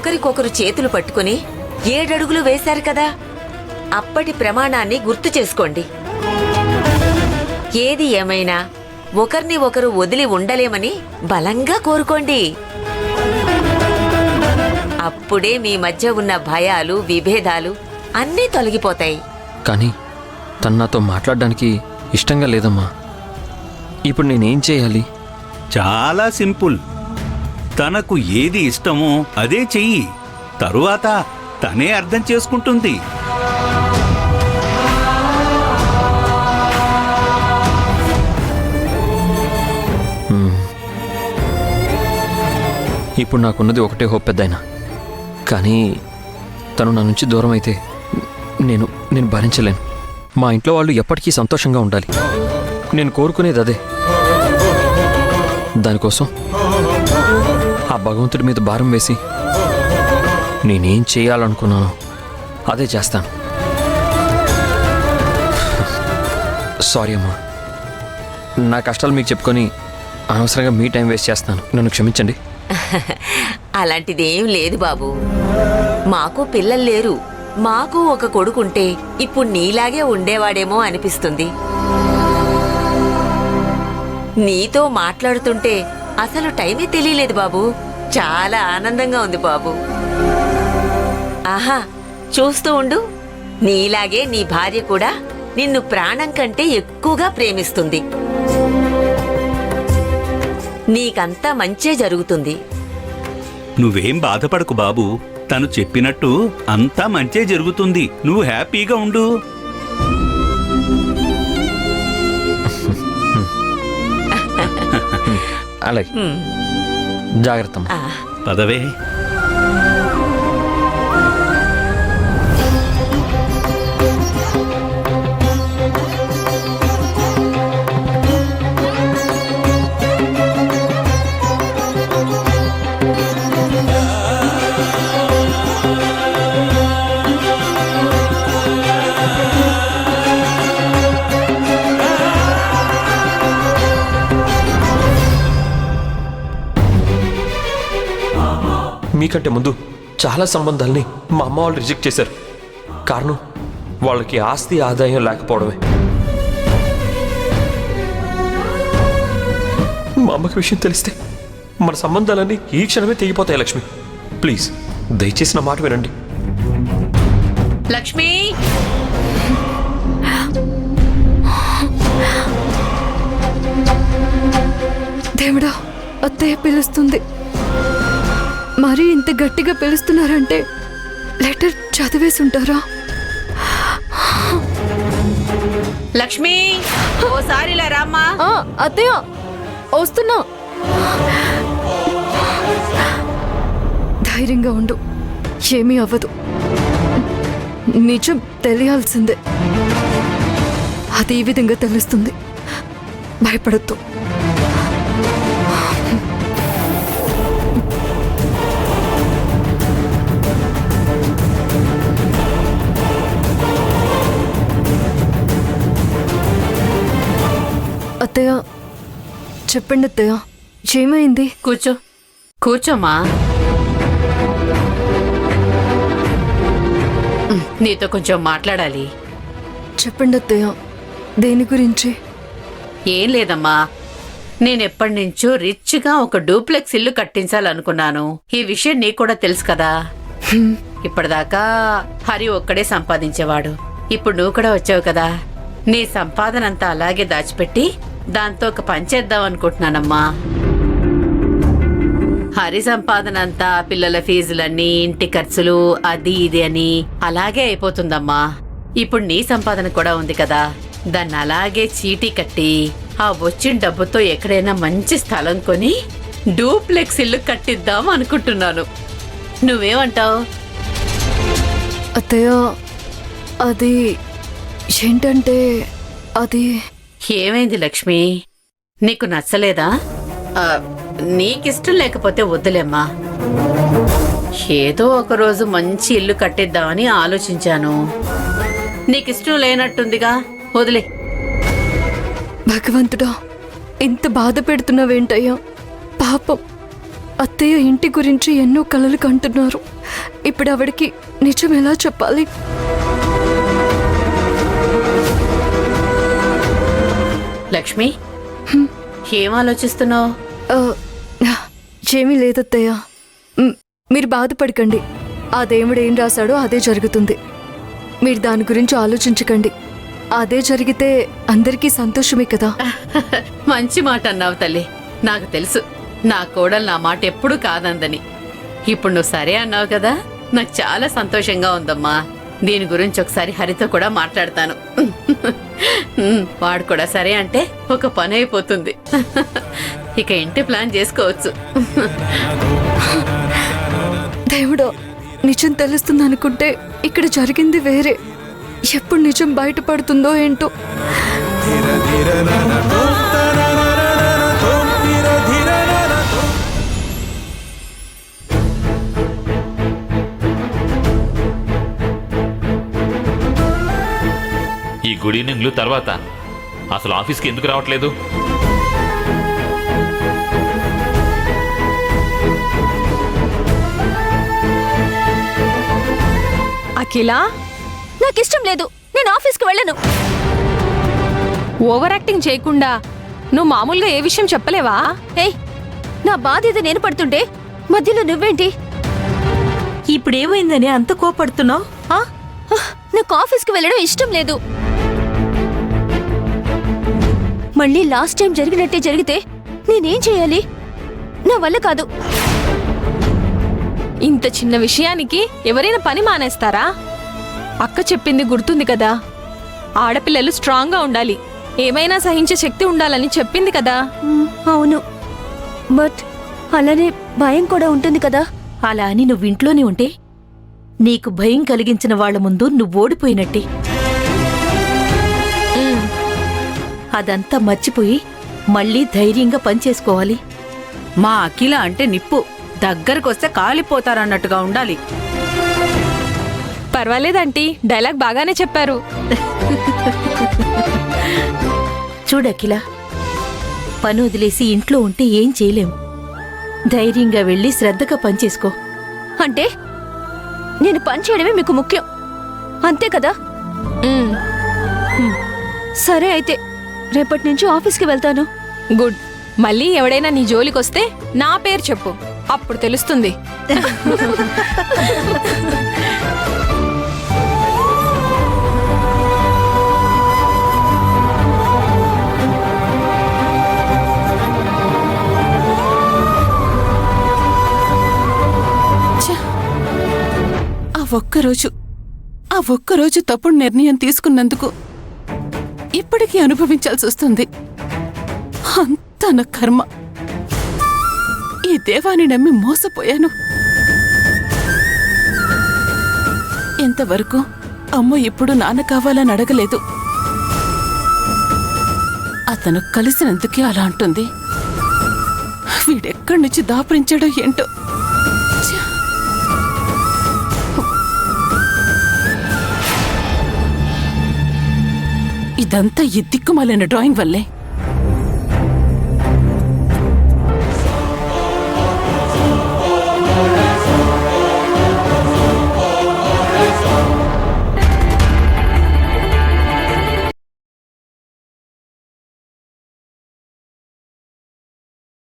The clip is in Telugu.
ఒకరికొకరు చేతులు పట్టుకుని 7 అడుగులు వేశారు కదా, అప్పటి ప్రమాణాన్ని గుర్తు చేసుకోండి. ఏది ఏమైనా ఒకరిని ఒకరు వదిలి ఉండలేమని బలంగా కోరుకోండి. అప్పుడే మీ మధ్య ఉన్న భయాలు, విభేదాలు అన్నీ తొలగిపోతాయి. కానీ తను నాతో మాట్లాడడానికి ఇష్టంగా లేదమ్మా. ఇప్పుడు నేనేం చేయాలి? చాలా సింపుల్. తనకు ఏది ఇష్టమో అదే చెయ్యి. తరువాత తనే అర్థం చేసుకుంటుంది. ఇప్పుడు నాకున్నది ఒకటే హోప్ పెద్దాయనా. కానీ తను నా నుంచి దూరం అయితే నేను భరించలేను. మా ఇంట్లో వాళ్ళు ఎప్పటికీ సంతోషంగా ఉండాలి. నేను కోరుకునేది అదే. దానికోసం ఆ భగవంతుడి మీద భారం వేసి నేనేం చేయాలనుకున్నానో అదే చేస్తాను. సారీ అమ్మా, నా కష్టాలు మీకు చెప్పుకొని అనవసరంగా మీ టైం వేస్ట్ చేస్తాను. నన్ను క్షమించండి. అలాంటిదేం లేదు బాబు. మాకు పిల్లలు లేరు. మాకు ఒక కొడుకుంటే ఇప్పుడు నీలాగే ఉండేవాడేమో అనిపిస్తుంది. నీతో మాట్లాడుతుంటే అసలు టైమే తెలియలేదు బాబు. చాలా ఆనందంగా ఉంది బాబు. ఆహా, చూస్తూ ఉండు. నీలాగే నీ భార్య కూడా నిన్ను ప్రాణం కంటే ఎక్కువగా ప్రేమిస్తుంది. నీకంతా మంచే జరుగుతుంది. నువ్వేం బాధపడకు బాబు. తను చెప్పినట్టు అంతా మంచే జరుగుతుంది. నువ్వు హ్యాపీగా ఉండు. అలాగే, జాగ్రత్త. పదవే. మీకంటే ముందు చాలా సంబంధాల్ని మా అమ్మ వాళ్ళు రిజెక్ట్ చేశారు. కారణం వాళ్ళకి ఆస్తి ఆదాయం లేకపోవడమే. మా అమ్మకి విషయం తెలిస్తే మన సంబంధాలన్నీ ఈ క్షణమే తెగిపోతాయి. లక్ష్మి, ప్లీజ్ దయచేసి నా మాట వినండి. లక్ష్మి, దేవుడా, అత్తయ్య పిలుస్తుంది. మరీ ఇంత గట్టిగా పిలుస్తున్నారంటే లెటర్ చదివేసి ఉంటారా? లక్ష్మి, ఓసారిలా రామ్మా. అత్తయ్య వస్తున్నా. ధైర్యంగా ఉండు, ఏమీ అవ్వదు. నిజం తెలియాల్సిందే. అది ఈ విధంగా తెలుస్తుంది. భయపడద్దు. అత్తయ్య, చెప్పండి అత్తయ్య, ఏమైంది? కూర్చోమా. నీతో కొంచెం మాట్లాడాలి. చెప్పండి అత్తయ్య, దేని గురించి? ఏం లేదమ్మా, నేనెప్పటి నుంచో రిచ్గా ఒక డూప్లెక్స్ ఇల్లు కట్టించాలనుకున్నాను. ఈ విషయం నీకు కూడా తెలుసు కదా. ఇప్పటిదాకా హరి ఒక్కడే సంపాదించేవాడు. ఇప్పుడు నువ్వు కూడా వచ్చావు కదా. నీ సంపాదనంతా అలాగే దాచిపెట్టి దాంతో ఒక పని చేద్దాం అనుకుంటున్నానమ్మా. హరి సంపాదన అంతా పిల్లల ఫీజులన్నీ, ఇంటి ఖర్చులు, అది ఇది అని అలాగే అయిపోతుందమ్మా. ఇప్పుడు నీ సంపాదన కూడా ఉంది కదా, దాన్ని అలాగే చీటీ కట్టి ఆ వచ్చిన డబ్బుతో ఎక్కడైనా మంచి స్థలం కొని డూప్లెక్స్ ఇల్లు కట్టిద్దాం అనుకుంటున్నాను. నువ్వేమంటావు? అత్తయ్య, అది ఏంటంటే అది... ఏమైంది లక్ష్మి? నీకు నచ్చలేదా? నీకిష్టం లేకపోతే వద్దులేమ్మా. ఏదో ఒకరోజు మంచి ఇల్లు కట్టిద్దామని ఆలోచించాను. నీకిష్టం లేనట్టుందిగా, వదిలే. భగవంతుడా, ఇంత బాధ పెడుతున్నావేంటయ్యా? పాపం అత్తయ్య ఇంటి గురించి ఎన్నో కలలు కంటున్నారు. ఇప్పుడు ఆవిడకి నిజం ఎలా చెప్పాలి? లక్ష్మి, ఏం ఆలోచిస్తున్నావు? ఏమీ లేదత్తయ్య. మీరు బాధపడకండి. ఆ దేవుడు ఏం రాశాడో అదే జరుగుతుంది. మీరు దాని గురించి ఆలోచించకండి. అదే జరిగితే అందరికీ సంతోషమే కదా. మంచి మాట అన్నావు తల్లి. నాకు తెలుసు నా కోడలు నా మాట ఎప్పుడూ కాదందని. ఇప్పుడు నువ్వు సరే అన్నావు కదా, నాకు చాలా సంతోషంగా ఉందమ్మా. దీని గురించి ఒకసారి హరితో కూడా మాట్లాడతాను. వాడు కూడా సరే అంటే ఒక పని అయిపోతుంది. ఇక ఇంటి ప్లాన్ చేసుకోవచ్చు. దేవుడా, నిజం తెలుస్తుంది అనుకుంటే ఇక్కడ జరిగింది వేరే. ఎప్పుడు నిజం బయటపడుతుందో ఏంటో. ఈ గుడ్ ఈవినింగ్లు తర్వాత అసలు ఆఫీస్కి ఎందుకు రావట్లేదు? అఖిల, నాకిష్టం లేదు. నేను ఆఫీస్కి వెళ్ళను. ఓవర్ యాక్టింగ్ చేయకుండా నువ్వు మామూలుగా ఏ విషయం చెప్పలేవా? ఏయ్, నా బాధ్యత నేను పడుతుంటే మధ్యలో నువ్వేంటి? ఇప్పుడేమైందని అంత కోపడుతున్నావు? నాకు ఆఫీస్కి వెళ్ళడం ఇష్టం లేదు. మళ్ళీ లాస్ట్ టైం జరిగినట్టే జరిగితే నేనేం చేయాలి? నా వల్ల కాదు. ఇంత చిన్న విషయానికి ఎవరైనా పని మానేస్తారా? అక్క చెప్పింది గుర్తుంది కదా, ఆడపిల్లలు స్ట్రాంగ్గా ఉండాలి, ఏమైనా సహించే శక్తి ఉండాలని చెప్పింది కదా. అవును, బట్ అలానే భయం కూడా ఉంటుంది కదా. అలా అని నువ్వు ఇంట్లోనే ఉంటే నీకు భయం కలిగించిన వాళ్ల ముందు నువ్వు ఓడిపోయినట్టే. అదంతా మర్చిపోయి మళ్ళీ ధైర్యంగా పనిచేసుకోవాలి. మా అఖిల అంటే నిప్పు, దగ్గరకొస్తే కాలిపోతారన్నట్టుగా ఉండాలి. పర్వాలేదంటీ, డైలాగ్ బాగానే చెప్పారు. చూడకిలా, పని వదిలేసి ఇంట్లో ఉంటే ఏం చేయలేం. ధైర్యంగా వెళ్ళి శ్రద్ధగా పనిచేసుకో. అంటే నేను పని చేయడమే మీకు ముఖ్యం, అంతే కదా? సరే అయితే రేపటి నుంచి ఆఫీస్కి వెళ్తాను. గుడ్. మళ్ళీ ఎవడైనా నీ జోలికొస్తే నా పేరు చెప్పు, అప్పుడు తెలుస్తుంది. ఆ ఒక్కరోజు తప్పుడు నిర్ణయం తీసుకున్నందుకు ఇప్పటికీ అనుభవించాల్సి వస్తుంది. అంతా నా కర్మ. ఈ దేవాన్ని నమ్మి మోసపోయాను. ఎంతవరకు అమ్మ ఇప్పుడు నాన్న కావాలని అడగలేదు. అతను కలిసినందుకే అలా అంటుంది. వీడెక్కడి నుంచి దాపురించాడో ఏంటో. ఇదంతా ఈ దిక్కుమాలిన డ్రాయింగ్ వల్లే.